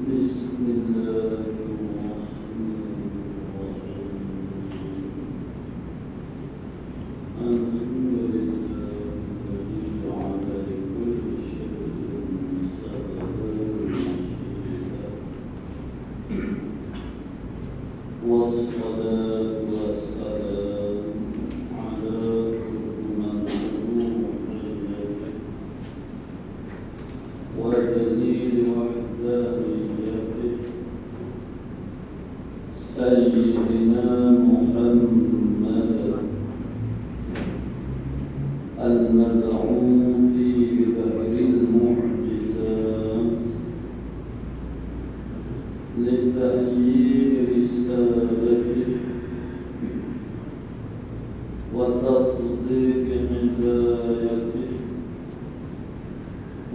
بسم الله الرحمن الرحيم الحمد لله الذي جعل لكل شيء سببا رشيدا والصلاة والسلام على من ودليل وحدانيته سيدنا محمد المبعوث ببهر المعجزات لتأييد رسالته وتصديق هدايته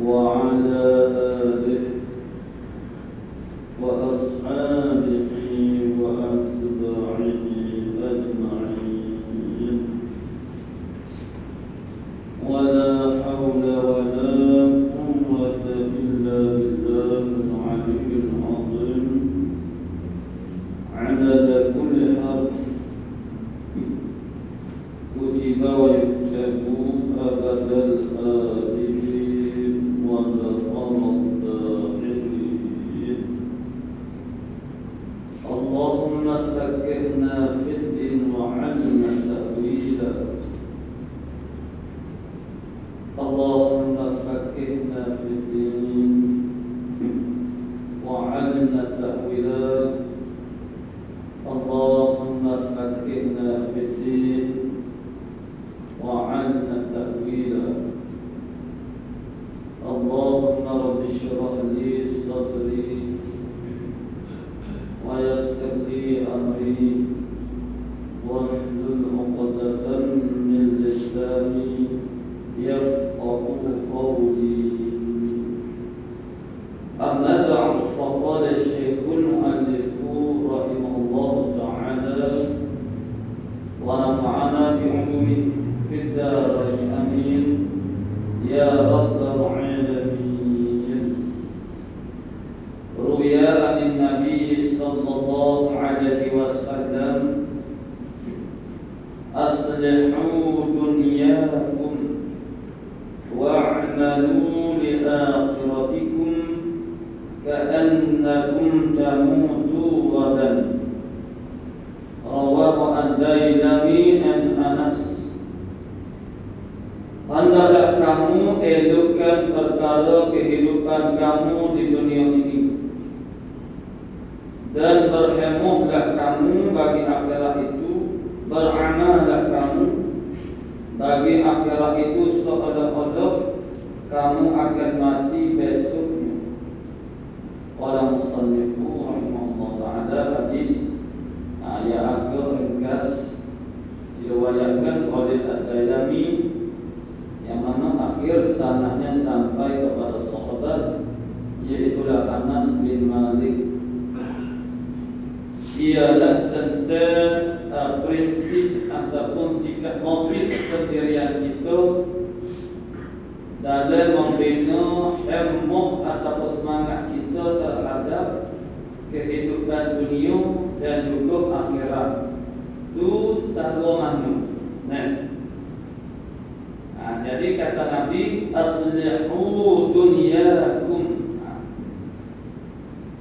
وعلى آله وأصحابه وأتباعه أجمعين ولا حول ولا قوة إلا بالله العلي العظيم عدد كل حرف كتب ويكتب أبد الآبدين ونقم الداخلين اللهم فقهنا في الدين وعلمنا تأويلا اللهم فقهنا في الدين وعلمنا تأويلا اللهم فقهنا في الدين وعلمنا تأويلا اللهم رب اشرح لي صدري ويسر لي أمري واحلل عقدة من لساني يفقه قولي أما بعد فقال الشيخ المؤلف رحمه الله تعالى ونفعنا بعلومه في الدارين آمين يا رب العالمين روي عن النبي صلى الله عليه وسلم أصلحوا دنياكم واعملوا لآخرتكم كأنكم تموتوا غدا رواه الديلمي عن أنس Hendaklah kamu elokkan perkara kehidupan kamu di dunia ini, dan berhemahlah kamu bagi akhirat itu, beramallah kamu bagi akhirat itu seolah-olah kamu akan mati besoknya. Qala musannifu rahimahullah ta'ala hadis yang agak ringkas diriwayatkan oleh Ad-Dailami yang mana akhir sanadnya sampai kepada sahabat yaitu Anas bin Malik. Ialah tentang prinsip ataupun sikap motif pendirian kita dalam membina hemah atau semangat kita terhadap kehidupan dunia dan juga akhirat. Itu setara mana? Jadi kata Nabi, aslihu dunyakum.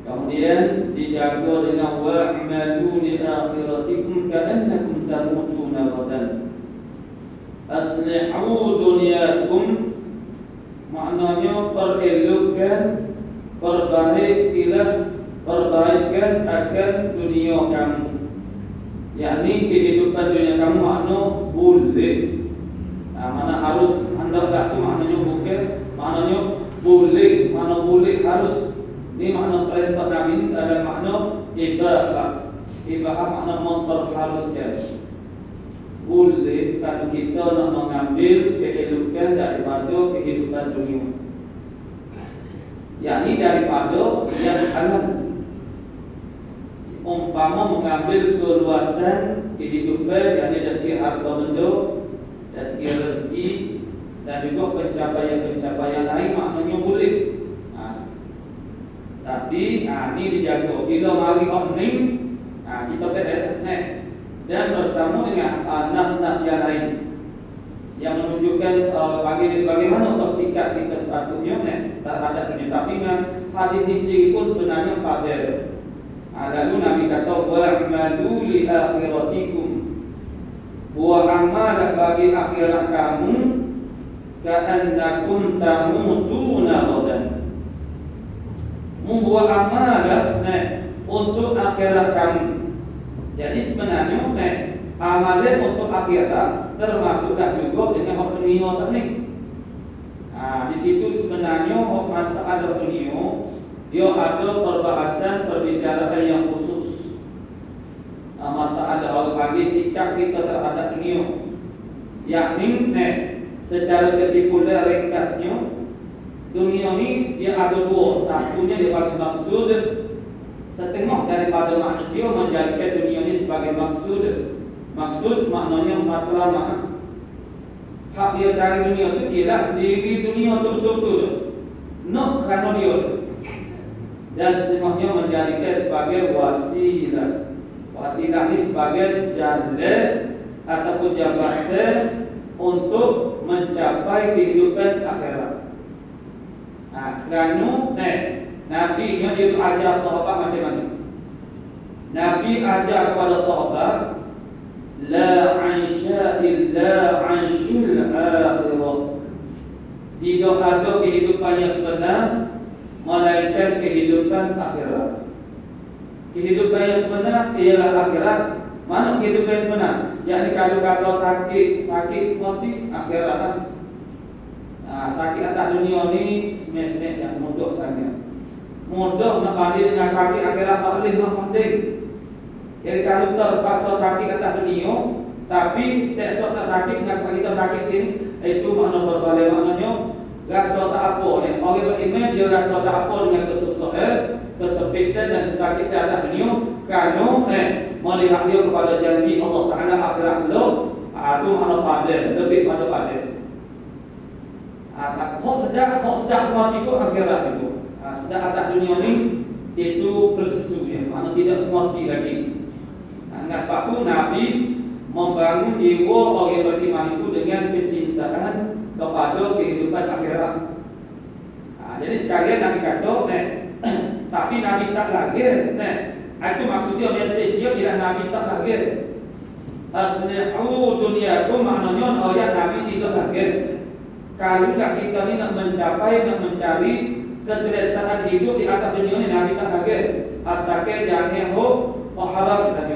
Kemudian dijaga dengan wa'malu li akhiratikum ka'annakum tamutuna ghadan. Aslihu dunyakum maknanya perelokkan, perbaikan akan dunia kamu. Yakni kehidupan dunia kamu makna boleh. Mana harus hendaklah itu maknanya bukan, maknanya boleh, mana boleh harus. Ini makna perintah Nabi adalah makna ibahah. Ibahah makna memperharuskan. Boleh kalau kita nak mengambil kehidupan daripada kehidupan dunia, yakni daripada yang halal. Umpama mengambil keluasan kehidupan yang dari segi harta benda, dari segi rezeki dan juga pencapaian-pencapaian lain, maknanya boleh. Tapi ini dijaga. Bila mari opening, kita beres. Dan bersama dengan nas-nas yang lain yang menunjukkan bagaimana sikap kita sepatutnya terhadap dunia. Tapi hadis ini sendiri pun sebenarnya fadil. Lalu Nabi kata wa'malu li akhiratikum, wa amal bagi akhirat kamu ka'annakum tamutuna ghadan. Membuat amal untuk akhirat kamu. Jadi sebenarnya amalan untuk akhirat termasuklah juga dengan hak dunia sini. Di situ sebenarnya hak masalah dunia dia ada perbahasan perbicaraan yang khusus. Masalah orang panggil sikap kita terhadap dunia. Yakni secara kesimpulan ringkasnya dunia ni dia ada dua. Satunya dia bagi maksud setengah daripada manusia menjadikan dunia ini sebagai maksud. Maksud maknanya matlamat. Hak dia cari dunia itu ialah diri dunia itu betul-betul nak kerana dia. Dan setengahnya menjadikan sebagai wasilah. Wasilah ini sebagai jalan ataupun jabatan untuk mencapai kehidupan akhirat. Kerana Nabi dia ajar sahabat macam mana? Nabi ajar kepada sahabat la 'aisha illa 'aishul akhirah. Tidak ada kehidupan yang sebenar melainkan kehidupan akhirat. Kehidupan yang sebenar ialah akhirat. Mana kehidupan yang sebenar? Yakni kalau sakit seperti akhirat. Sakit atas dunia ni semestinya yang mudah saja. Mudah nak banding dengan sakit akhirat tak boleh nak banding. Jadi kalau terpaksa sakit atas dunia, tapi sesuatu tak sakit dengan kita sakit sini, itu makna berbalik maknanya rasa tak apa ni. Orang beriman dia rasa tak apa dengan kesusahan, kesempitan dan kesakitan atas dunia. Kerana melihat dia kepada janji Allah Taala akhirat belum, itu makna padel, lebih pada padel. Kok sedap semua itu akhirat itu. Sedap atas dunia ni itu bersesuaian, makna tidak semua lagi. Dengan sebab itu Nabi membangun jiwa orang beriman itu dengan kecintaan kepada kehidupan akhirat. Jadi sekalian Nabi kata, tapi Nabi tak lahir. Itu maksudnya mesej dia ialah Nabi tak lahir. Aslihu dunyakum maknanya orang Nabi tidak lahir. Kalau kita ni nak mencapai, nak mencari keselesaan hidup di atas dunia ni, Nabi tak lahir. Asalkan jangan halal saja.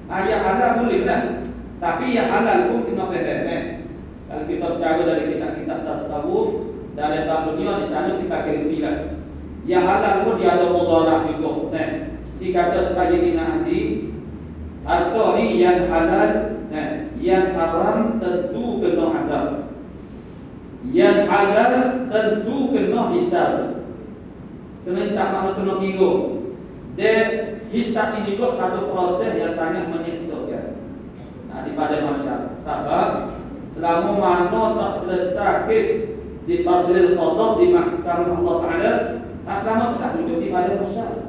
Ayat halal boleh lah, tapi yang halal pun kena faham. Kalau kita bercara dari kitab-kitab tasawuf dari dunia di sana kita kerti lah. Yang halal pun dia ada mudarat juga. Seperti kata Sayyidina Ali, atau ni yang halal, yang haram tentu kena adab. Yang halal tentu kena hisab. Kena hisab makna kena kira. Dan hisab ini juga satu proses yang sangat menyedihkan di pada masyarakat. Sebab selama mana tak selesai kes di fasilil qadha di mahkamah Allah Taala, selama tak duduk di pada masyarakat.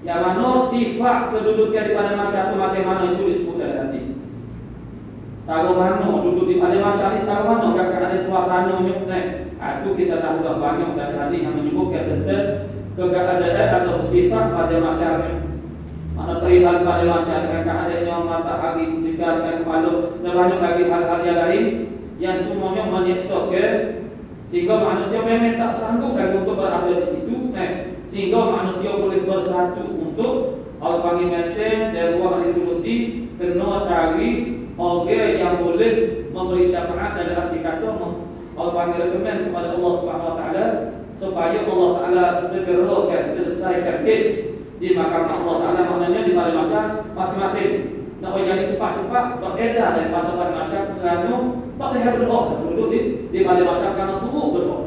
Yang mana sifat kedudukan di pada masyarakat itu macam mana itu disebut dalam hadis. Tahu mana duduk di pada masyarakat, tahu mana kakak ada suasananya. Itu kita tahu dah banyak dari hadis yang menyebutkan tentang keadaan atau sifat pada masyarakat. Mana perihal pada masyarakat keadaannya matahari sedekat dan kepala dan banyak lagi hal-hal yang lain yang semuanya menyesatkan sehingga manusia memang tak sanggup untuk berada di situ. Sehingga manusia boleh bersatu untuk orang panggil macam dan buat resolusi kena cari orang yang boleh memberi syafaat dan arti kata orang panggil rekomen kepada Allah Subhanahu Wa Taala supaya Allah Taala segerakan selesaikan kes di mahkamah Allah Taala, maknanya di pada masa masing-masing. Nak jadi cepat-cepat beredar daripada pada masa kerana tak boleh berdoa duduk di pada masa kerana tubuh berdoa.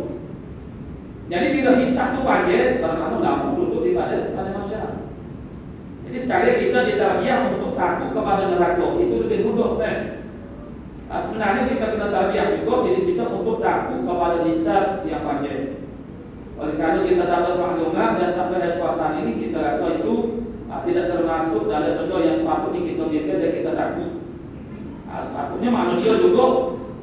Jadi bila hisab tu panjang, bermakna lama duduk di pada masa. Jadi sekali kita ditarbiyah untuk takut kepada neraka, itu lebih mudah kan? Sebenarnya kita kena tarbiyah juga, jadi kita untuk takut kepada hisab yang panjang. Oleh karena kita tak bermaklumat dan tak ada suasana ini, kita rasa itu tidak termasuk dalam benda yang sepatutnya kita mikir dan kita takut. Sepatutnya manusia juga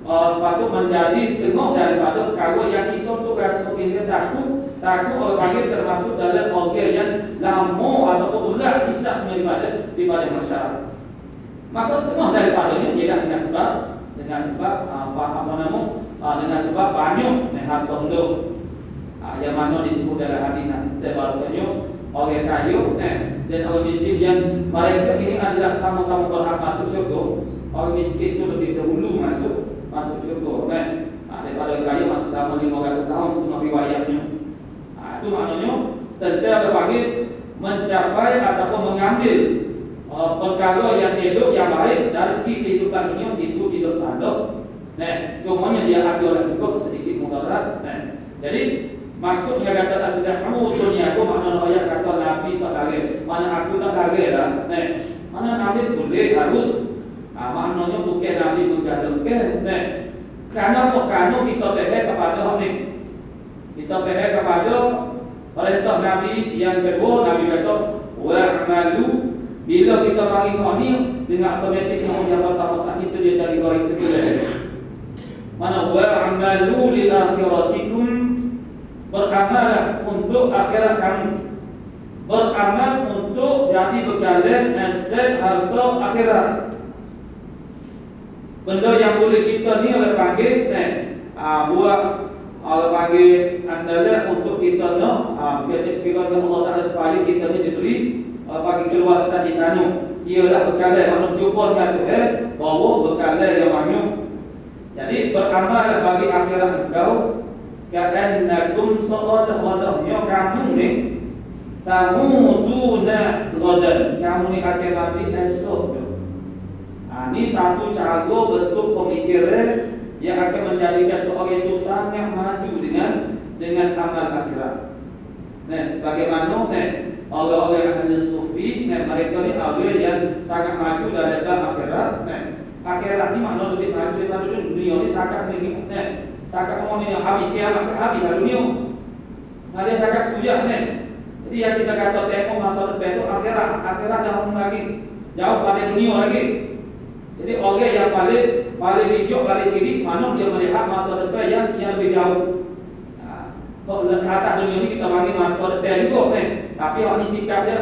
sepatut menjadi setengah daripada perkara yang kita untuk rasa kita takut oleh panggil termasuk dalam organ yang lama ataupun berat isyak daripada masyarakat. Maka setengah daripadanya ialah dengan sebab dengan sebab banyak harta benda yang mana disebut dalam hadis nanti bahasanya orang kaya dan orang miskin yang mereka ini adalah sama-sama berhak masuk syurga. Orang miskin itu lebih dahulu masuk syurga daripada kaya masuk selama 500 tahun setengah riwayatnya. Itu maknanya tentang berbagai mencapai ataupun mengambil perkara yang hidup yang baik dari segi kehidupan dunia itu tidak sadar. Cumanya dia ada juga sedikit mudarat. Jadi maksudnya kata sudah kamu dunia aku makna ayat kata Nabi tak kagir, mana aku tak kagir lah. Mana Nabi boleh harus, maknanya bukan Nabi mengadilkan. Karena kita percaya kepada Nabi, kita percaya kepada perintah Nabi yang kedua. Nabi kata wa'malu, bila kita bagi ini dengan otomatik yang pertama saat itu dia dari baik kedua. Mana wa'malu li akhiratikum, beramal untuk akhirat kamu, beramal untuk jadi berjalan aset harta akhirat. Benda yang boleh kita ni oleh panggil buat oleh panggil adalah untuk kita nak kita Allah Taala supaya kita ni diberi bagi keluasan di sana. Ialah berkala yang jumpa dengan Tuhan, bawa berkala yang banyak. Jadi beramal bagi akhirat engkau. Ka'annakum sallallahu kamu ni tamuduna ghadan, kamu ni akan mati esok. Ini satu cara bentuk pemikiran yang akan menjadikan seorang itu sangat maju dengan amal akhirat. Sebagaimana orang-orang ahli sufi, mereka ni awal yang sangat maju dalam akhirat. Akhirat ni makna lebih maju daripada dunia ni sangat tinggi. Sangat orang yang habis kiamat habis dunia. Ada sangat puja Jadi yang kita kata tengok masa depan itu akhirat jauh lagi, jauh pada dunia lagi. Jadi orang yang paling hijau, paling sirik, mana dia melihat masa depan yang lebih jauh. Kalau kata dunia ini kita bagi masa depan juga, tapi orang ini sikap dia.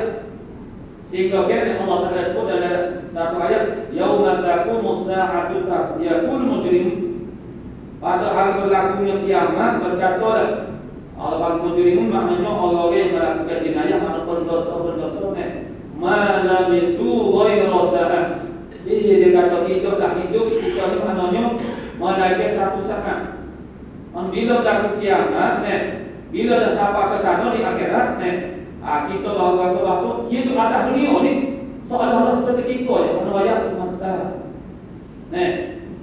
Sehingga Allah Taala sebut dalam satu ayat, yauma taqumu as-sa'atu yaqul mujrimun. Pada hari berlakunya kiamat berkatalah al mujrimun, maknanya orang yang melakukan jenayah ataupun dosa-dosa ma lam itu ghairu sa'ah. Jadi dia kata hiduplah hidup kita ni maknanya menaiki satu saat. Bila dah kiamat bila dah sampai ke sana di akhirat kita bahasa hidup atas dunia ni seolah-olah seketika je, menuaya sementara.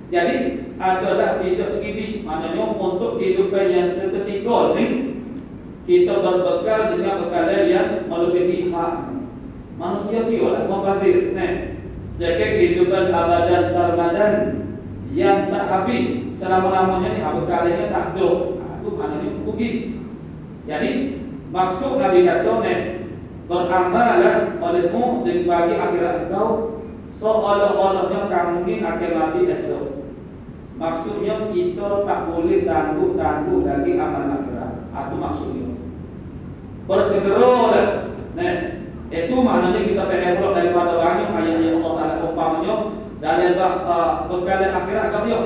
Jadi adalah hidup sekali, maknanya untuk kehidupan yang seketika ni kita berbekal dengan bekalan yang melebihi hak manusia sialah membazir. Sedangkan kehidupan abadan sarmadan yang tak habis selama-lamanya ni bekalannya tak ada. Itu maknanya rugi. Jadi maksud Nabi kata beramallah olehmu dan bagi akhirat kau seolah-olahnya kamu ni akan mati esok. Maksudnya kita tak boleh tangguh-tangguh lagi amal akhirat. Itu maksudnya. Bersegeralah. Itu maknanya kita pengen daripada banyak ayat-ayat Allah Taala umpamanya dalam bekalan akhirat kau dia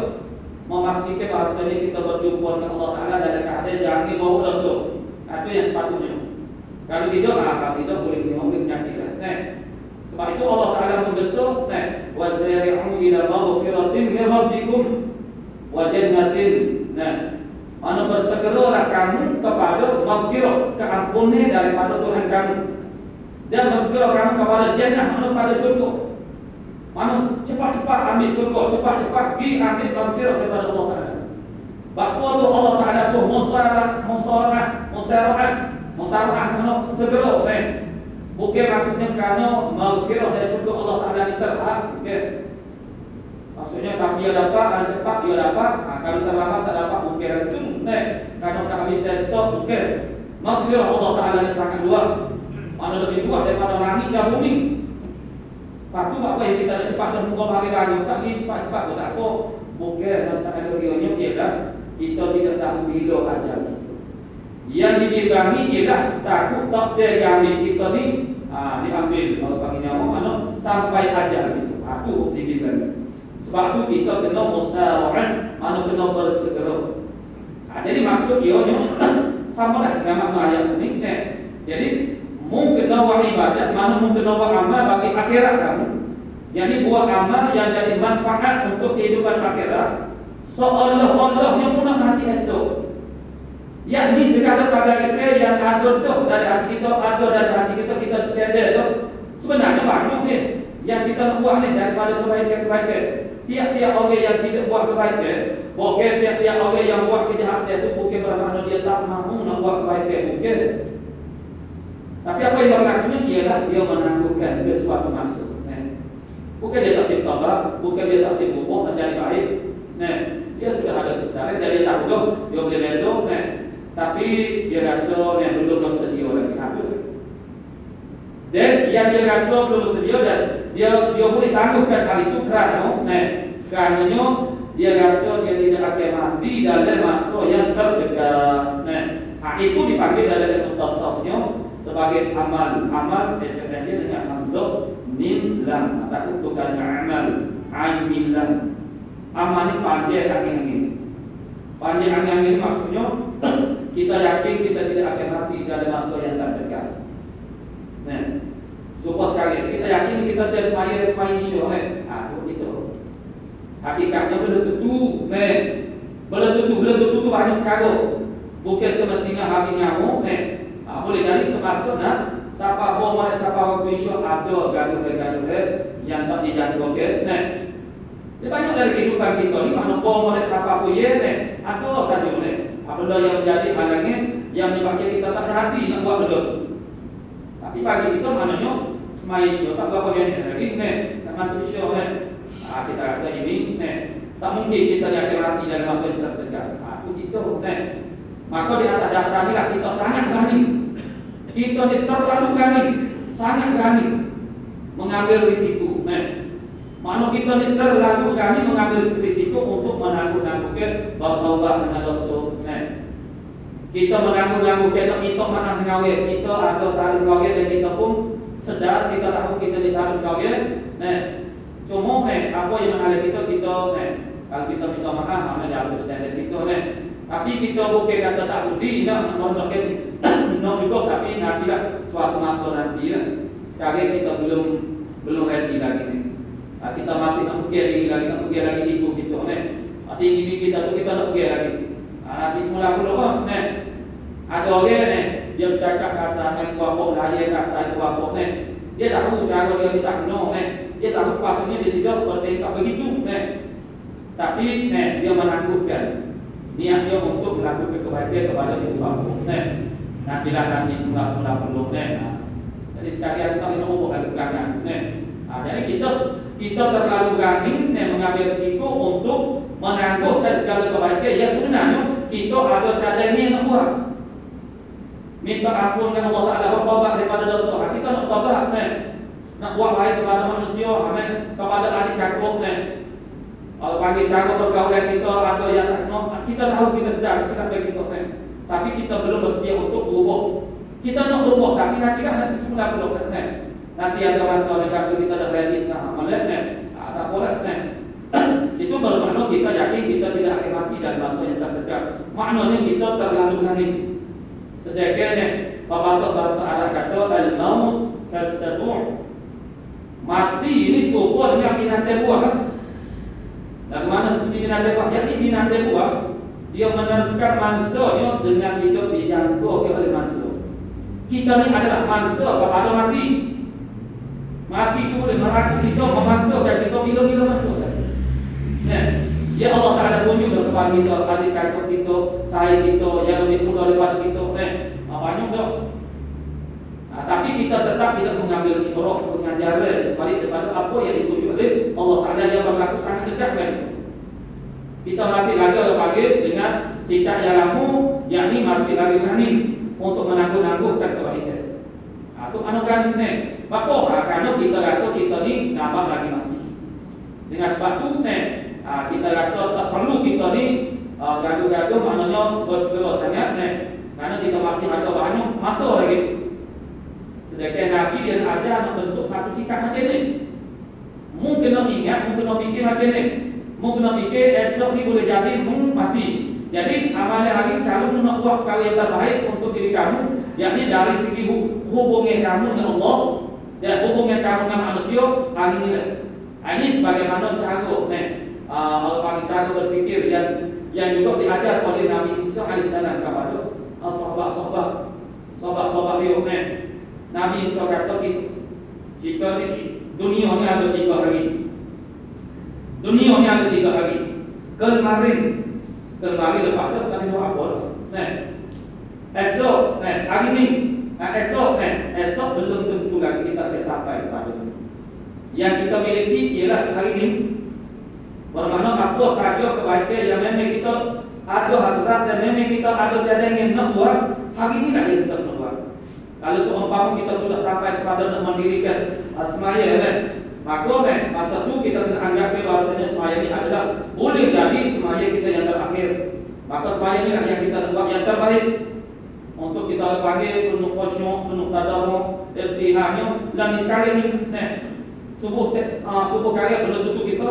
memastikan bahasanya kita berjumpa dengan Allah Taala dalam keadaan jangan bawa dosa. Itu yang sepatutnya. Kalau tidak boleh menyakitkan. Sebab itu Allah Taala membesar wasari'u ila maghfiratin min rabbikum wa jannatin. Mana bersegeralah kamu kepada maghfirah, keampunan daripada Tuhan kamu. Dan bersegera kamu kepada jannah, mana pada syurga. Mana cepat-cepat ambil syurga, cepat-cepat pergi ambil maghfirah daripada Allah Taala. Bahawa tu Allah Taala tu musarah mana segera bukan maksudnya kerana maghfirah dari syurga Allah Taala ni terhad, bukan. Maksudnya sampai dia dapat, cepat dia dapat. Kalau terlambat tak dapat, mungkin itu. Kerana tak habis stok, bukan. Maghfirah Allah Ta'ala yang sangat luas, mana lebih luas daripada langit dan bumi. Patu apa yang kita nak cepat dan muka hari raya tak pergi cepat-cepat pun tak apa. Bukan masalah realnya ialah kita tidak tahu bila ajal. Yang dibimbang ialah takut takdir yang kita ni diambil kalau panggil nyawa mana sampai ajal itu. Itu dibimbang. Sebab tu kita kena musyawarah, mana kena bersegera. Jadi maksud ianya sama lah dengan makna ayat sini. Jadi mungkin buat ibadat, mana mungkin buat amal bagi akhirat kamu. Jadi buat amal yang jadi manfaat untuk kehidupan akhirat, seolah-olahnya punah hati esok. Yakni segala kadar kita yang ada tu dari hati kita, ada dari hati kita, kita cedera tu. Sebenarnya banyak ni yang kita nak buat ni daripada kebaikan-kebaikan. Tiap-tiap orang yang tidak buat kebaikan, bukan tiap-tiap orang yang buat kejahatan itu bukan bermakna dia tak mahu nak buat kebaikan, bukan. Tapi apa yang berlakunya ialah dia menangguhkan dia suatu masa. Bukan dia tak sibuk taubat, bukan dia tak sibuk berubah menjadi baik. Dia sudah ada kesedaran, jadi tahu dah dia boleh besok. Tapi dia rasa belum bersedia lagi. Dan yang dia rasa belum bersedia dan dia boleh tangguhkan hal itu kerana dia rasa dia tidak akan mati dalam masa yang terdekat. Itu dipanggil dalam ilmu tasawufnya sebagai amal dia dengan hamzah mim lam atau bukan amal ain mim lam. Amal ini panjang angin-angin. Panjang angin-angin maksudnya kita yakin kita tidak akan mati dalam masa yang terdekat. Supaya sekali kita yakin kita dah semaya insya itu. Hakikatnya belum tentu, belum tentu banyak kado. Bukan semestinya hari nyamu, boleh dari semasa siapa bom siapa waktu insya ada gaduh yang tak dijangkaukan. Dia banyak dari kehidupan kita ni mana bom siapa pun ada saja apabila yang menjadi halangan yang menyebabkan kita tak berhati nak buat benda. Tapi bagi kita maknanya semai insya tak berapa yang lagi tak masuk insya kita rasa ini tak mungkin kita yakin hati dalam masa yang terdekat. Itu kita maka di atas dasar inilah kita sangat berani. Kita terlalu berani, sangat berani mengambil risiko. Mana kita terlalu berani mengambil risiko untuk menangguh-nangguhkan bertaubat dengan dosa. Kita menangguh-nangguhkan tak minta mana dengan orang. Kita ada saling kahwin dan kita pun sedar kita tahu kita disaling kahwin. Cuma apa yang mengalir kita kalau kita minta maaf mana dia harus standar kita tapi kita bukan kata tak sudi nak menonton nak juga tapi nantilah suatu masa nanti sekarang kita belum ready lagi kita masih nak pergi lagi itu gitu nanti ini kita nak pergi lagi nanti semula pula ada orang dia bercakap kasar kuapok lahir kasar kuapok dia tahu cara dia tak kena dia tahu sepatutnya dia tidak bertingkah begitu tapi dia menangguhkan niat dia untuk melakukan kebaikan kepada ibu bapa. Nantilah nanti semula perlu. Jadi sekalian kita ini umum ada pegangan. Jadi kita terlalu berani mengambil risiko untuk menangguhkan segala kebaikan yang sebenarnya kita ada cadangnya yang buat. Minta ampun dengan Allah Taala bertaubat daripada dosa. Kita nak taubat nak buat baik kepada manusia, kepada adik kakak kalau bagi cara pergaulan kita ada yang kita tahu kita sedang bagi kita tapi kita belum bersedia untuk berubah. Kita nak berubah tapi nanti semula belum nanti ada masa kasus kita dah ready sekarang tak boleh itu bermakna kita yakin kita tidak akan mati dalam masa yang terdekat. Maknanya kita terlalu berani. Sedangkan pepatah bahasa Arab kata al-maut kastabur, mati ini serupa dengan binatang buah. Bagaimana seperti binatang buah? Jadi binatang buah dia menerkam mangsanya dengan hidup dijangkau oleh mangsa. Kita ni adalah mangsa kepada mati. Mati itu boleh merakit kita, memaksakan kita bila-bila masuk saja. Ya Allah Ta'ala tunjuk kepada kita, adik kakak kita, saya kita, yang lebih muda daripada kita. Banyak dah. Tapi kita tetap tidak mengambil ibrah pengajaran sebalik daripada apa yang ditunjuk oleh Allah Ta'ala yang berlaku sangat dekat dengan kita. Kita masih lagi panggil dengan sikap yang lamu, yakni masih lagi berani untuk menangguh-nangguhkan kebaikan. Itu kan ni. Bako kerana kita rasa kita ni nampak lagi mati. Dengan sebab tu ni kita rasa tak perlu kita ni gaduh-gaduh, maknanya bersegeru sangat ni. Kerana kita masih ada banyak masa lagi. Sedangkan Nabi dia ajar nak bentuk satu sikap macam ni. Mungkin nak ingat, mungkin nak fikir macam ni. Mungkin nak fikir esok ni boleh jadi mati. Jadi amalan hari kalau nak buat perkara yang terbaik untuk diri kamu, yakni dari segi hubungan kamu dengan Allah dan hubungan kamu dengan manusia, hari ini lah. Ini sebagaimana cara cara berfikir yang juga diajar oleh Nabi Isa AS kepada sahabat-sahabat dia. Nabi Isa kata jika dunia ni ada 3 hari. Dunia ni ada 3 hari. Kemarin lepas tu tadi buat apa? Esok, hari ni, esok belum tentu lagi kita sampai pada yang kita miliki ialah hari ini. Bermakna apa sahaja kebaikan yang memang kita ada hasrat dan memang kita ada cadangan nak buat, hari ini lah yang kita nak buat. Kalau seumpama kita sudah sampai kepada nak mendirikan semaya, maka masa tu kita kena anggap bahawasanya semaya ini adalah boleh jadi semaya kita yang terakhir. Maka semaya ini lah yang kita nak buat yang terbaik untuk kita panggil penuh khusyuk, penuh tadarruk, irtihahnya. Dan sekali ni subuh karya belum tentu kita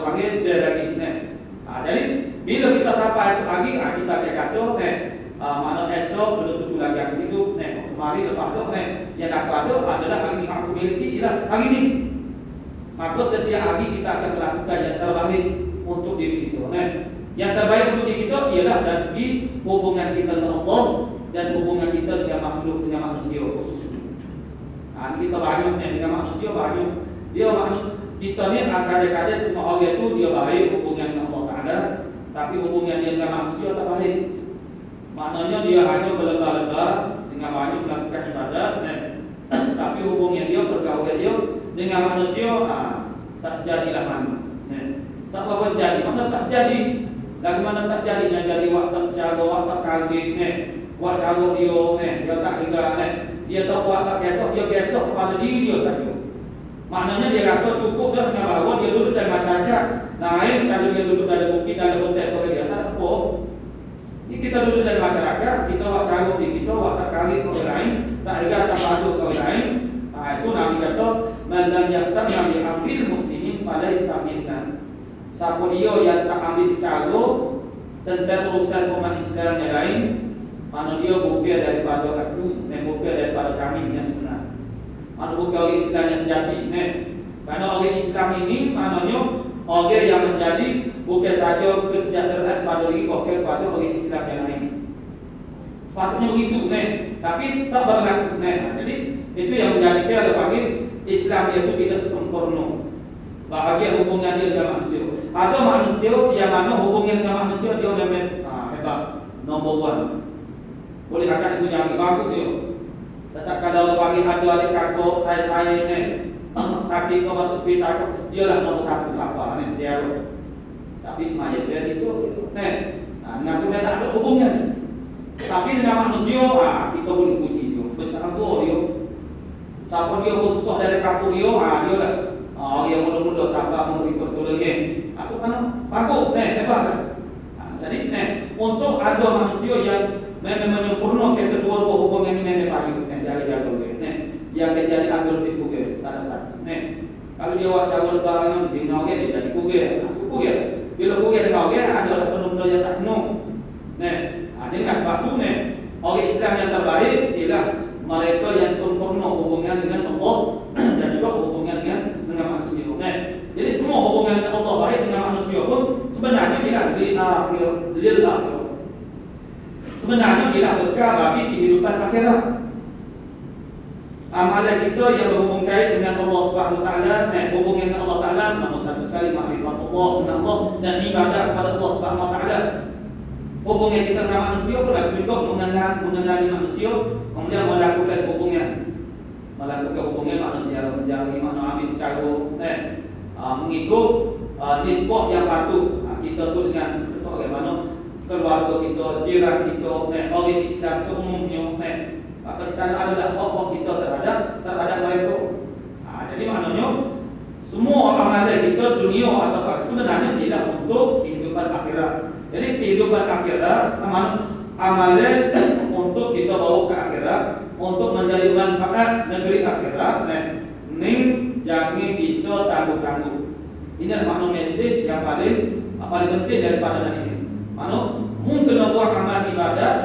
panggil dia lagi. Jadi bila kita sampai esok pagi, kita akan kata mana esok belum tentu lagi aku hidup. Kemarin lepas tu yang aku ada adalah hari ini aku miliki ialah hari ini. Maka setiap hari kita akan melakukan yang terbaik untuk diri kita. Yang terbaik untuk diri kita ialah dari segi hubungan kita dengan Allah dan hubungan kita dengan makhluk, dengan manusia khususnya. Kita banyak dengan manusia banyak. Dia manusia kita ni kadang-kadang semua orang itu dia baik hubungan dengan Allah Taala, tapi hubungan dia dengan manusia tak baik. Maknanya dia hanya berlebar-lebar dengan banyak melakukan ibadat, tapi hubungan dia, pergaulan dia dengan manusia tak jadilah mana. Tak apa jadi, mana tak jadi. Bagaimana tak jadi? Yang jadi waktu cara waktu kambing buat cara dia tak hingga dia tak buat tak besok, dia besok kepada diri dia saja. Maknanya dia rasa cukup dah dengan bahawa dia duduk dalam masyarakat. Lain kalau dia duduk dalam bukit, dalam hotel sore dia tak apa. Ini kita duduk dalam masyarakat, kita buat cara kita buat tak kali ke orang lain, tak hingga tak masuk ke orang lain. Itu Nabi kata, "Man lam yahtam bi amril muslimin falaysa minna." Siapa dia yang tak ambil cara tentang urusan umat Islam yang lain, mana dia bukan daripada aku dan bukan daripada kami yang sebenar. Mana bukan orang Islam yang sejati. Kerana orang Islam ini maknanya orang yang menjadi bukan saja kesejahteraan pada diri, bukan pada orang Islam yang lain. Sepatutnya begitu, tapi tak berlaku. Jadi itu yang menjadikan ada panggil Islam itu tidak sempurna. Bahagian hubungan dia dengan manusia. Ada manusia yang mana hubungan dengan manusia dia memang hebat, nombor 1. Boleh akan itu jangan bagus dia. Tetap kalau bagi ada adik kakak saya sakit kau masuk hospital, dia lah nombor 1 siapa dia. Tapi semaya dia itu dengan tu dia tak ada hubungan. Tapi dengan manusia kita boleh puji dia, bercampur dia. Siapa dia susah dari kampung dia, dia lah orang yang mula-mula sabar memberi pertolongan. Aku kan bagus, hebat kan. Jadi untuk ada manusia yang memang menyempurnakan kedua-dua hubungan ini memang baik. Jaga-jaga yang jadi ambil lebih kuger salah satu. Kalau dia buat cara lebaran di orang dia jadi kuger. Kuger. Bila kuger dengan orang ada penuh-penuh yang tak penuh. Dengan sebab tu orang Islam yang terbaik ialah mereka yang sempurna hubungan dengan Allah dan juga hubungan dengan manusia. Jadi semua hubungan dengan Allah baik dengan manusia pun sebenarnya ialah lil akhirah. Sebenarnya ialah berkah bagi kehidupan akhirat. Amalan kita yang berhubungan dengan Allah Subhanahu Wa Taala, hubungan dengan Allah Taala, nomor satu sekali makrifat Allah dengan Allah dan ibadah kepada Allah Subhanahu Wa Taala. Hubungan kita dengan manusia pula juga mengenali manusia, kemudian melakukan hubungan manusia, menjadi makna ambil cara mengikut nisbah yang patut kita tu dengan seseorang mana keluarga kita, jiran kita, orang Islam seumumnya, maka di sana adalah hak kita terhadap mereka. Jadi maknanya semua amalan kita dunia atau sebenarnya tidak untuk kehidupan akhirat. Jadi kehidupan akhirat amalan untuk kita bawa ke akhirat, untuk menjadi manfaat negeri akhirat. Ning jangan kita tangguh-tangguh. Ini adalah makna mesej yang paling penting daripada hari ini. Makna mungkin buat amal ibadat,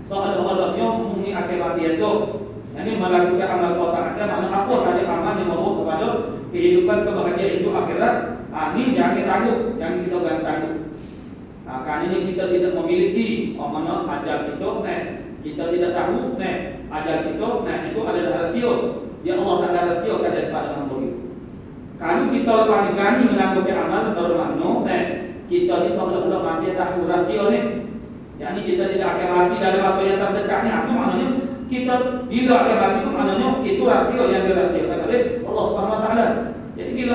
soal-soalnya mungkin akhirat esok. Ini melakukan amal kota ada makna apa saja amal yang membawa kepada kehidupan kebahagiaan itu akhirat. Ini jangan tangguh, jangan kita tangguh. Karena ini kita tidak memiliki mana ajal kita tidak tahu ajal kita, itu adalah rasio. Ya Allah tak ada rasio daripada hamba itu. Kalau kita paling berani melakukan amal bermakna, kita ni seolah-olah masih tahu rasio ni. Yang kita tidak akan mati dalam masa yang terdekat ni. Itu maknanya kita bila akan mati itu maknanya itu rasio yang dirahsiakan oleh Allah Subhanahu Wa Taala. Jadi bila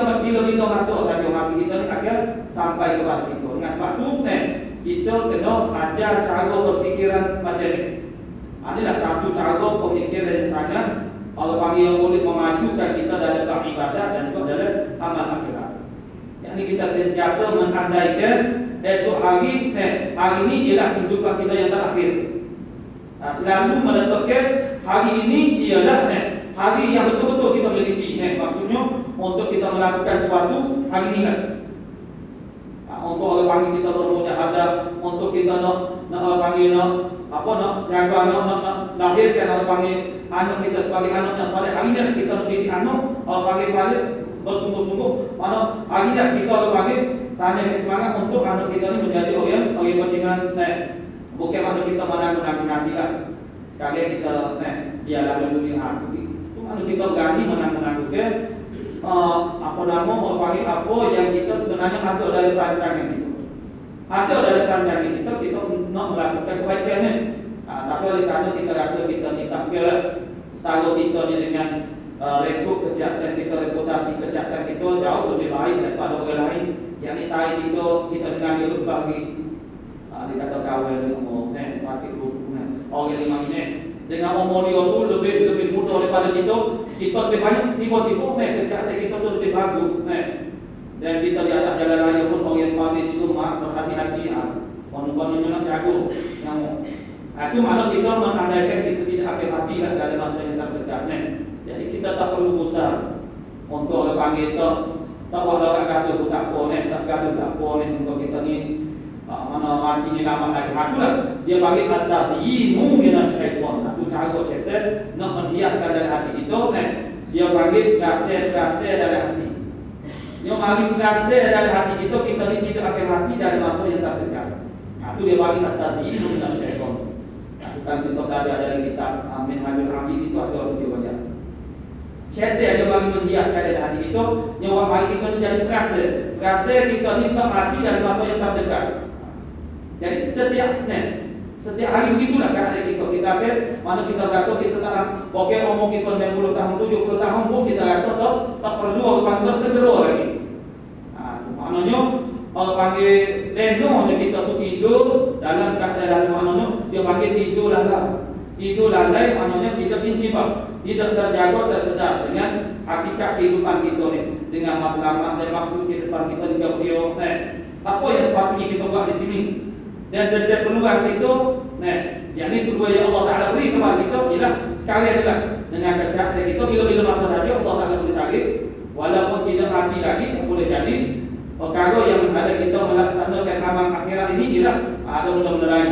masuk saja mati kita ni akan sampai kepada kita. Dengan sebab itu kita kena ajar cara berfikiran macam ni. Adalah satu cara pemikiran yang sangat Allah panggil yang boleh memajukan kita dalam ibadah dan juga dalam amal akhirat. Yang ini kita sentiasa menandaikan esok hari ini ialah kehidupan kita yang terakhir. Selalu meletakkan hari ini ialah hari yang betul-betul kita miliki. Maksudnya untuk kita melakukan sesuatu hari ini kan. Untuk orang panggil kita bermujahadah, untuk kita nak panggil jaga lahirkan orang panggil anak kita sebagai anak yang soleh. Hari ini kita nak didik anak orang panggil bersungguh-sungguh. Mana hari ini kita orang panggil tanya semangat untuk anak kita ini menjadi orang beriman. Bukan anak kita menanggung nanti lah. Sekali kita biarlah dulu hati. Itu anak kita berani menanggung orang panggil apa yang kita sebenarnya ada dalam rancangan kita. Ada dalam rancangan kita nak melakukan kebaikan ni. Tapi oleh kerana kita rasa kita ni tak kira setara kita ni dengan rekod kesihatan kita, reputasi kesihatan kita jauh lebih baik daripada orang lain. Yang ni saya kita dengan dia berbagi. Dia kata kawan ni umur sakit lutut orang yang ni dengan umur dia tu lebih muda daripada kita lebih banyak tiba-tiba kesihatan kita tu lebih bagus dan kita di atas jalan raya pun orang yang pamit cuma berhati-hati kononnya nak jago ngamuk. Itu makna kita menandaikan kita tidak akan mati lah dalam masa yang terdekat. Jadi kita tak perlu gusar untuk orang panggil tak orang kata tu tak apa tak kata tak apa untuk kita ni mana mati ni lama lagi. Itulah dia panggil at-tazyinu minas syaitan. Itu cara syaitan nak menghiaskan dalam hati kita dia panggil kasih dalam hati. Dia panggil kasih dalam hati kita ni tidak akan mati dalam masa yang terdekat. Itu dia panggil at-tazyinu minas syaitan. Bukan kita belajar dari kitab Minhajul Abid itu ada dia banyak. Syaitan dia bagi menghiaskan dalam hati kita, nyawa bagi kita menjadi kasih kita ni tak mati dalam masa yang terdekat. Jadi setiap hari begitulah keadaan kita akan mana kita rasa kita tak boleh umur kita 90 tahun 70 tahun pun kita rasa tak perlu orang bersegera lagi. Maknanya orang panggil leno kita tu tidur dalam keadaan maknanya dia panggil tidur lalai maknanya tidak intibah, tidak terjaga tersedar dengan hakikat kehidupan kita ni, dengan matlamat dan maksud kehidupan kita di jauh apa yang sepatutnya kita buat di sini. Dan peluang itu, yang ini kedua yang Allah Ta'ala beri kepada kita ialah sekali adalah dengan kesihatan kita bila-bila masa saja Allah Ta'ala boleh tarik walaupun tidak mati lagi boleh jadi perkara yang menghadap kita melaksanakan amal akhirat ini ialah ada benda-benda lain.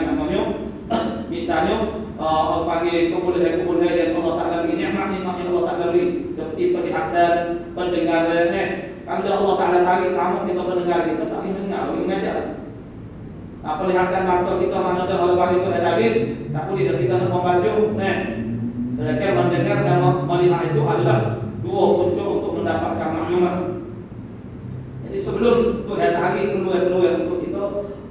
Misalnya orang panggil kebolehan yang Allah Ta'ala beri, nikmat-nikmat yang Allah Ta'ala beri seperti penglihatan, pendengaran. Kalau Allah Ta'ala tarik sama kita pendengar kita tak boleh dengar, boleh mengajar. Pelihatan mata kita mana ada orang itu ada David, tak boleh kita nak membaca. Sedangkan mendengar dan melihat itu adalah dua unsur untuk mendapatkan maklumat. Jadi sebelum Tuhan tarik peluang untuk kita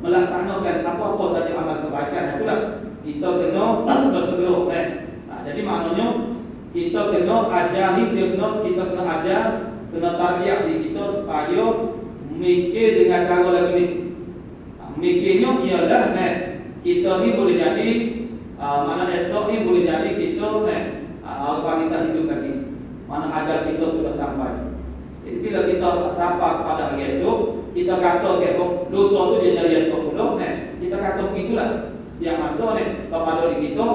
melaksanakan apa-apa saja amal kebaikan, itulah kita kena bersegera. Jadi maknanya kita kena ajar ni, kita kena ajar, kena tarbiyah diri kita supaya mikir dengan cara lagu ni. mikirnya ialah kita ni boleh jadi mana esok ni boleh jadi kita wanita hidup lagi. Mana ajal kita sudah sampai. Jadi bila kita sampai pada hari esok, kita kata dosa tu dia jadi esok dulu, kita kata begitulah yang masuk kepada diri kita,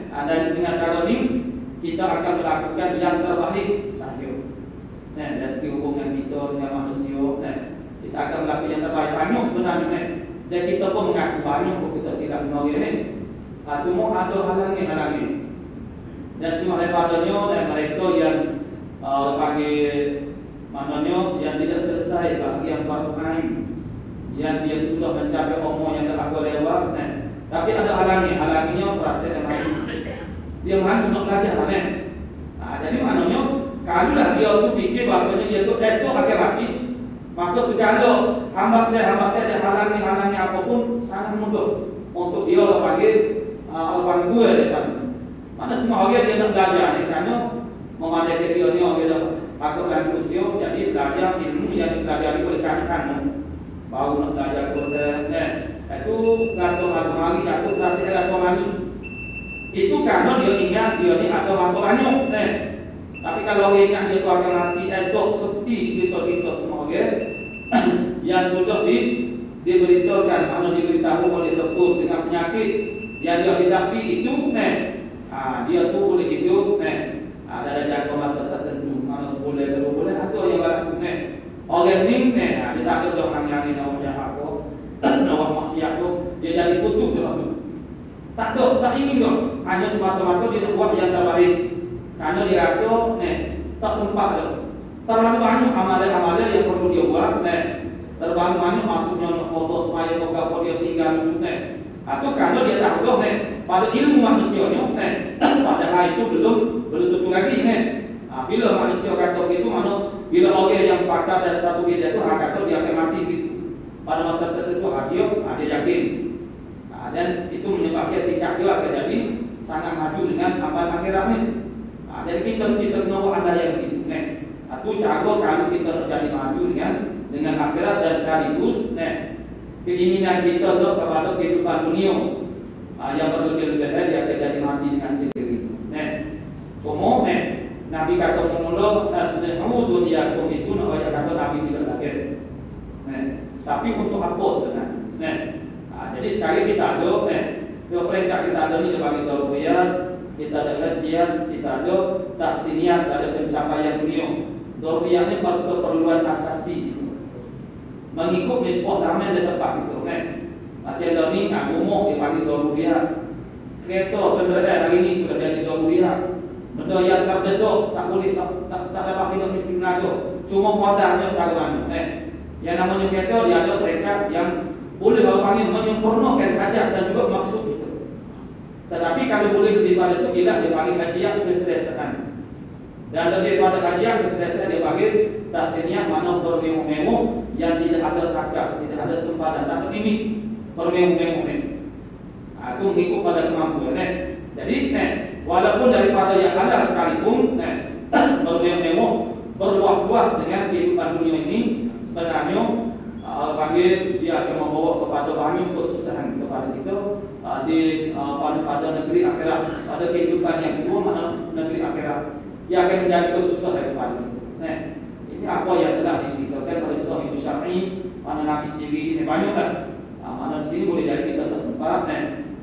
dan dengan cara ni kita akan melakukan yang terbaik sahaja. Dari segi hubungan kita dengan manusia, kita akan melakukan yang terbaik banyak sebenarnya. Dan kita pun mengaku banyak untuk kita silap dengan ini. Cuma ada halangi-halangi. Dan semua daripadanya dan mereka yang panggil maknanya yang tidak selesai bahagian fardu ain, yang dia sudah mencapai umur yang telah lewat, tapi ada halanginya perasaan yang mati. Dia mahu untuk belajar, jadi maknanya kalau dia tu fikir bahasanya dia tu esok akan mati, maka segala hambat dia halangi apapun sangat mudah untuk dia panggil gue depan. Mana semua orang dia nak belajar ni kerana memadai dia ni orang dia aku dan usia jadi belajar ilmu yang dipelajari oleh kanak-kanak baru nak belajar Quran itu rasa hari jatuh rasa mani itu karena dia ingat dia ni ada masa banyak tapi kalau dia ingat dia tu akan mati esok seperti cerita-cerita semua orang yang sudah diberitakan mana diberitahu oleh doktor dengan penyakit yang dia hadapi itu dia tu boleh hidup ada jangka masa tertentu mana sebulan ke 2 bulan atau yang berlaku orang ni dia tak ada orang yang nak jahat ko nak maksiat ko dia jadi putus tu tak ingin tu hanya semata-mata dia nak buat yang terbaik kerana dia rasa tak sempat tu terlalu banyak amalan-amalan yang perlu dia buat terlalu banyak maksudnya nak foto semaya apa dia tinggal tu atau kerana dia tahu pada ilmu manusianya pada hari itu belum tentu lagi bila manusia kata begitu mana bila orang yang pakar dan satu bidang itu kata dia akan mati gitu. Pada masa tertentu dia yakin dan itu menyebabkan sikap dia akan jadi sangat maju dengan amal akhirat ni. Jadi kita kena ada yang begitu itu cara kalau kita nak jadi maju dengan akhirat dan sekaligus keinginan kita untuk kepada kehidupan dunia yang berlebih-lebihan dia akan jadi mati dengan sendiri. Semua Nabi kata mula aslihu dunyakum itu nak kata Nabi tidak lahir. Tapi untuk apa sebenarnya? Jadi sekali kita ada perintah kita ada ni sebagai daruriyat, kita ada kajian, kita ada tasdiniat, ada pencapaian dunia. Daruriyat ni keperluan asasi. Mengikut nisbah zaman di tempat itu macam ni umum dipanggil daruriyat. Kereta kenderaan hari ini sudah jadi daruriyat. Benda yang terbesar tak boleh tak dapat hidup miskin lagi. Cuma modalnya sekarang yang namanya kereta dia ada mereka yang boleh panggil menyempurnakan hajat dan juga maksud itu. Tetapi kalau boleh lebih pada itu bila dia panggil hajat keselesaan. Dan lebih pada hajat keselesaan dia panggil tasniah mana bermewah-mewah yang tidak ada sakar, tidak ada sempadan, tak ini bermewah-mewah itu mengikut pada kemampuan Jadi walaupun daripada yang ada sekalipun bermewah-mewah berluas-luas dengan kehidupan dunia ini sebenarnya panggil dia akan membawa kepada banyak kesusahan kepada kita pada negeri akhirat, pada kehidupan yang kedua mana negeri akhirat dia akan menjadi kesusahan kepada kita. Ini apa yang telah diceritakan oleh Sahih Syar'i mana Nabi sendiri ini banyaklah mana sini boleh jadi kita tersempat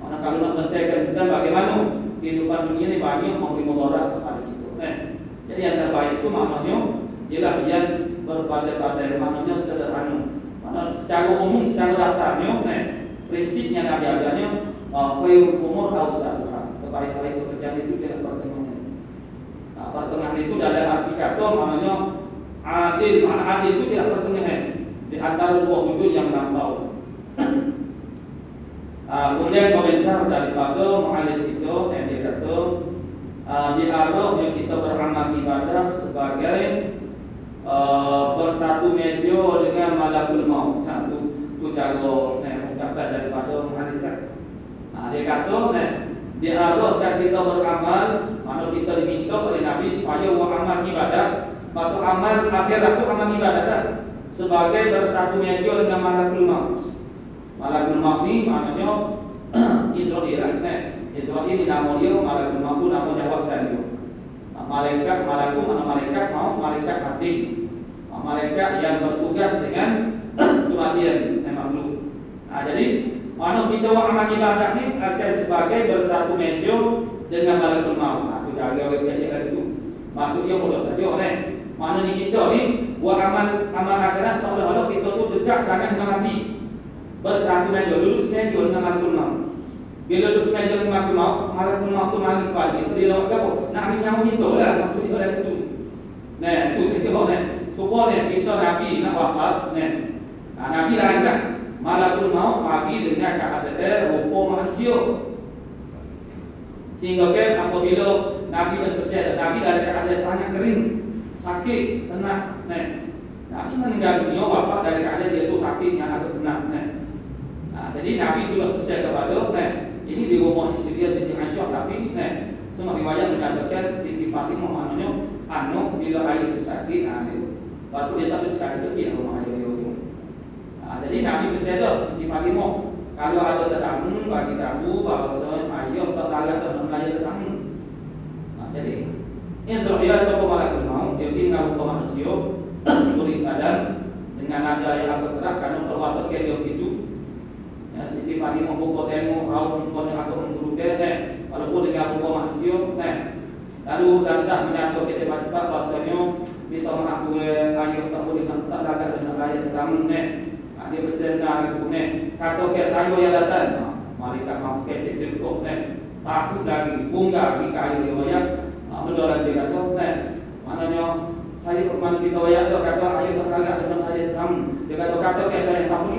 mana kalau nak menterkan kita bagaimana kehidupan dunia ini banyak memberi mudarat kepada kita. Jadi yang terbaik itu maknanya ialah yang berpada-pada maknanya sederhana. Mana secara umum secara dasarnya prinsipnya Nabi ajarnya khairul umur awsatuha. Sebaik-baik pekerjaan itu tidak pertengahan. Pertengahan itu dalam arti kata maknanya adil. Mana adil itu tidak pertengahan di antara dua wujud yang melampau. Kemudian komentar daripada mu'alif kita yang dia kata diarah yang kita beramal ibadah sebagai bersatu meja dengan malakul maut. Itu cara ungkapan daripada mu'alif. Dia kata diarahkan kita beramal, mana kita diminta oleh Nabi supaya buat amal ibadah. Maksud amal akhirat itu amal ibadah sebagai bersatu meja dengan malakul maut. Malakul maut ni maknanya Israel lah. Israel ni nama dia, malakul maut nama jawatan dia. Malaikat, malakul mana malaikat maut, malaikat mati. Malaikat yang bertugas dengan kematian makhluk. Jadi mana kita buat amal ibadat ni akan sebagai bersatu meja dengan malakul maut. Aku jaga orang kecil itu. Maksudnya mudah saja kan. Mana ni kita ni buat amal akhirat seolah-olah kita tu dekat sangat dengan mati. Bersatu meja, duduk semeja dengan malakul maut. Bila duduk semeja dengan malakul maut tu mari kepada kita. Dia nak apa? Nak ambil nyawa kita lah. Maksudnya orang itu. Itu saya tengok supaya cerita Nabi nak wafat. Nabi lah malakul maut pergi dengan keadaan rupa manusia. Sehingga kan apabila Nabi berpesan, Nabi dalam keadaan sangat kering, sakit, tenat. Nabi meninggal dunia wafat dari keadaan dia tu sakit yang agak tenat. Jadi Nabi sudah pesan kepada ini di rumah isteri dia Siti Aisyah, tapi semua riwayat menyatakan Siti Fatimah maknanya anak bila ayah itu sakit, baru dia tak sekali itu di rumah ayah itu. Jadi Nabi bersedia Siti Fatimah, kalau ada tetamu bagi tahu bahawa ayah tertalak dan melayani tetamu. Jadi ini sebenarnya atau malakul maut dia tinggal rupa manusia beri sadar dengan nada yang agak keras karena terwatak dia itu. Siti Fatimah buka tengok raut muka yang agak mengurutkan walaupun dengan rupa manusia. Lalu datang menyatu ke cepat-cepat bahasanya minta maaf ayah tak boleh tak dapat dengan ayah tetamu. Dia bersenang itu kata ke saya yang datang malaikat mahu kecil cukup takut lagi bunga di kayu riwayat mendolan dia kata maknanya saya kemana kita riwayat tu kata ayah terkagak dengan ayah tetamu. Dia kata ke saya sapu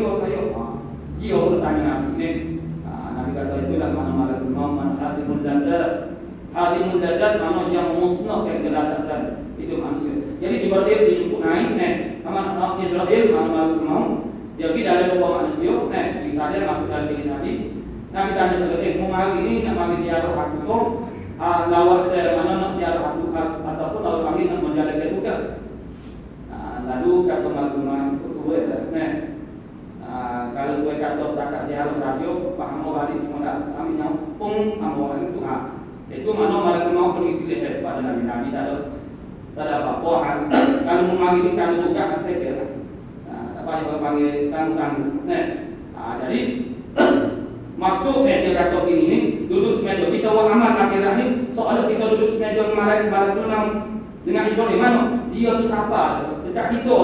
dia bertanya Nabi Nabi kata itulah mana malakul maut man hatimul dadat mana yang musnahkan kedatangan itu manusia. Jadi tiba-tiba dijemput naik mana Israel mana malakul maut dia pergi dalam rupa manusia bisa dia masuk dalam diri Nabi. Nabi tanya sekali mau hari ini nak mari ziarah aku tu lawat mana nak ziarah aku ataupun kalau kami nak menjalankan juga. Lalu kata malakul maut itu kalau gue kata setakat ziarah sahaja paham balik semua kami nyampung ambo itu itu mana malakul maut pergi pilih pada Nabi tak ada apa-apa. Kalau mau mari kalau juga saya kira apa yang panggil tanggung. Jadi maksudnya dia kata begini duduk semeja kita buat amal akhirat ni soalnya kita duduk semeja malakul maut dengan Israel mana dia tu siapa dekat kita.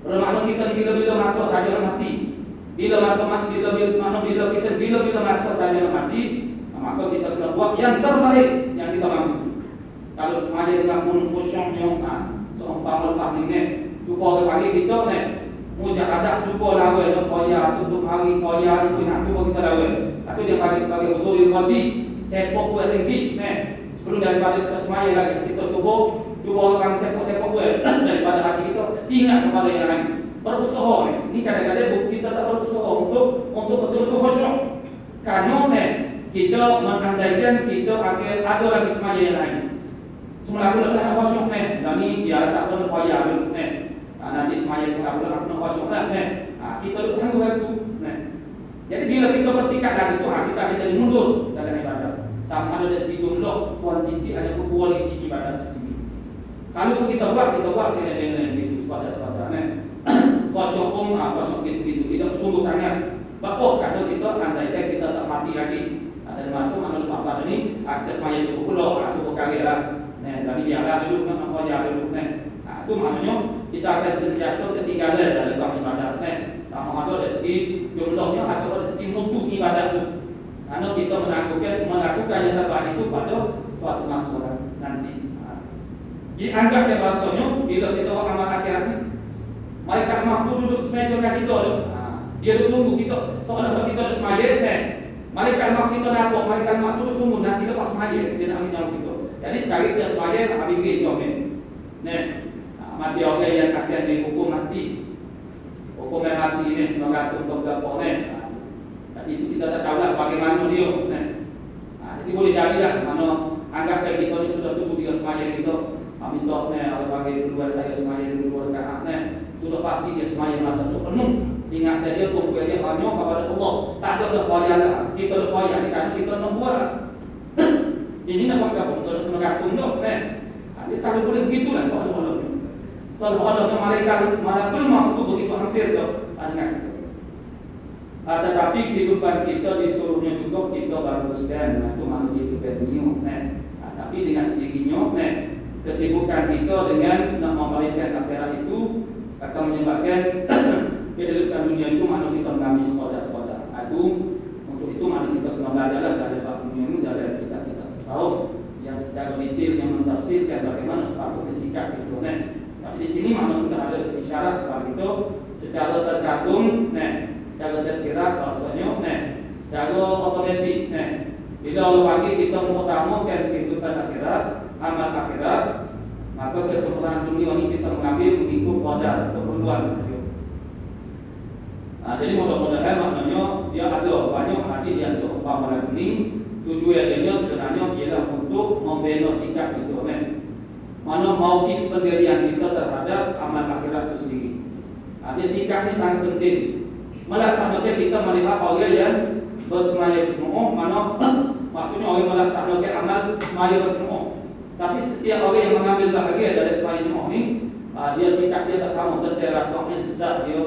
Bermakna kita bila-bila masuk saja mati. Bila masuk mati, bila masuk saja mati, maka kita kena buat yang terbaik yang kita mampu. Kalau semuanya dengan penuh khusyuk seumpama lepas ni cuba pagi kita mujahadah cuba lawan koya tutup hari koya itu nak cuba kita lawan. Tapi dia bagi sebagai huduril qalbi, sepok buat tinggi sebelum daripada kita semaya lagi kita cuba orang sepok-sepok buat daripada hati kita ingat kepada yang lain. Berusaha ni kadang-kadang kita tak berusaha untuk betul-betul khusyuk. Karena kita mengandaikan kita akan ada lagi semaya yang lain. Semula pula tak khusyuk dan ni dia tak perlu koya dulu nanti semaya semula pula tak perlu khusyuk lah kita tangguh itu. Jadi bila kita bersikap lagi tu kita jadi mundur dalam ibadah. Sama ada dari segi jumlah kuantiti ada kualiti ibadah tersebut. Kalau kita buat saya dengan itu sepada kosong kosong gitu kita sungguh sangat bapak kalau kita andaikan kita tak mati lagi ada masuk mana lupa pada ni kita semuanya suku pulau suku kali lah tapi biarlah dulu nak wajar dulu itu maknanya kita akan sentiasa ketinggalan dalam ibadat sama ada dari segi jumlahnya atau dari segi mutu ibadat itu karena kita melakukan yang terbaik itu pada suatu masa nanti. Dianggap yang bahasanya bila kita buat amal akhirat ni malaikat maut duduk semeja dengan kita tu. Dia duduk tunggu kita soalnya kita ada semaya malaikat maut kita nampak malaikat maut duduk tunggu nanti lepas semaya dia nak ambil kita. Jadi sekali dia semaya nak ambil gereja mati orang yang akan dihukum mati hukum yang mati ni mengatur untuk berapa tapi itu kita tak tahu lah bagaimana dia jadi boleh jadilah mana anggap kita ni sudah tunggu 3 semaya kita minta orang bagi kedua saya semaya dulu rakaat sudah pasti dia semaya masa penuh ingat dia kumpul dia hanya kepada Allah. Tak ada berkhayal lah. Kita berkhayal ni kan kita nak buat. Ini nak buat apa? Untuk nak gabung tu kan. Dia tak boleh begitulah soal-soal. Soal-soal mereka pun mampu begitu hampir tu. Ingat. Tetapi kehidupan kita disuruhnya juga kita baguskan. Itu manusia itu berniat kan. Tapi dengan sendirinya kan kesibukan kita dengan nak membaikkan akhirat itu akan menyebabkan kehidupan dunia itu mana kita mengambil sekolah-sekolah. Untuk itu mana kita kena belajarlah dari bab dunia ini dari kita tahu yang secara detail yang mentafsirkan bagaimana sepatutnya sikap itu kan. Tapi di sini mana sudah ada isyarat kepada kita secara tergantung secara tersirat bahasanya secara otomatik bila Allah panggil kita mengutamakan kehidupan akhirat, amal akhirat, maka kesempurnaan dunia ini kita mengambil mengikut qadar keperluan sahaja. Jadi mudah-mudahan maknanya dia ada banyak hadis yang seumpama lagu ini. Tujuannya sebenarnya ialah untuk membina sikap kita mana mauqif pendirian kita terhadap amal akhirat itu sendiri. Jadi sikap ini sangat penting. Melaksanakan kita melihat orang yang bersemaya berdoa, mana maksudnya orang melaksanakan amal semaya berdoa. Tapi setiap orang yang mengambil bahagia dari semaya berdoa ini, dia sikap dia tak sama. Tentang rasanya zat dia,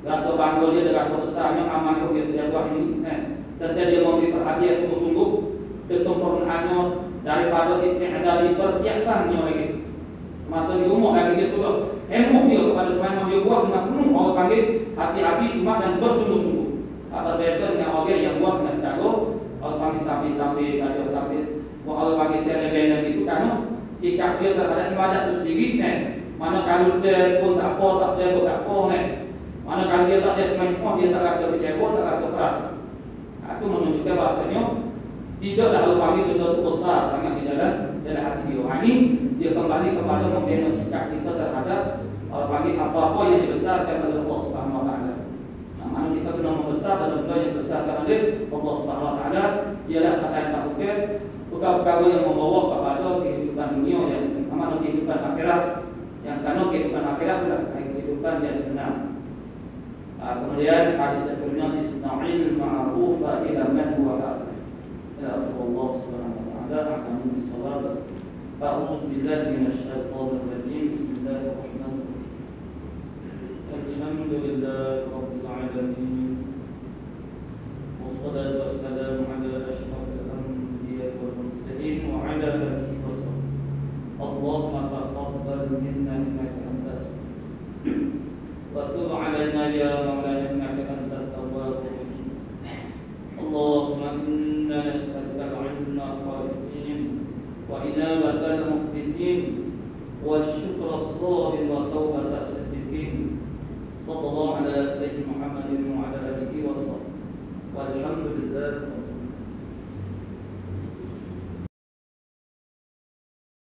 rasa bangga dia, rasa besarnya amal yang dia sudah buat ini. Tentang dia memberi perhatian sungguh-sungguh kesempurnaannya daripada isti'dad dipersiapkannya lagi. Semasa di rumah lagi dia sudah emoh dia kepada semua dia buat dengan penuh. Orang panggil hati-hati cuma dan bersungguh-sungguh. Tak berbeza dengan orang yang buat dengan secara orang panggil sambil-sambil saja sambil. Orang panggil selebenen itu karena sikap dia terhadap ibadat itu sendiri mana kalau dia pun tak apa, tak dia pun tak apa mana kalau dia tak ada semangat, dia tak rasa kecewa, tak rasa keras. Itu menunjukkan bahasanya tidaklah Allah panggil benda itu besar sangat di dalam hati dia. Ini dia kembali kepada membina sikap kita terhadap Allah panggil apa-apa yang dibesarkan oleh Allah Subhanahu Wa Taala. Mana kita kena membesar benda yang besarkan oleh Allah Subhanahu Wa Taala ialah perkara tauhid, perkara yang membawa kepada kehidupan dunia yang sebenar, kehidupan akhirat yang karena kehidupan akhirat adalah kehidupan yang sebenar. Kemudian hadis sebelumnya isna'il ma'rufa ila man huwa kafir. Ya Allah Subhanahu wa taala akan bisawab. A'udzu billahi minasyaitonir rajim. Bismillahirrahmanirrahim. Alhamdulillahi rabbil alamin. Wassalatu wassalamu ala asyrafil anbiya'i wal mursalin wa ala alihi wa sahbihi. Allahumma taqabbal minna innaka antas وتب علينا يا مولانا انك انت التواب الرحيم. اللهم انا نسالك العلم الخالدين وانابه المخبتين والشكر الصابر وتوبه الصديقين. صلى الله على سيدنا محمد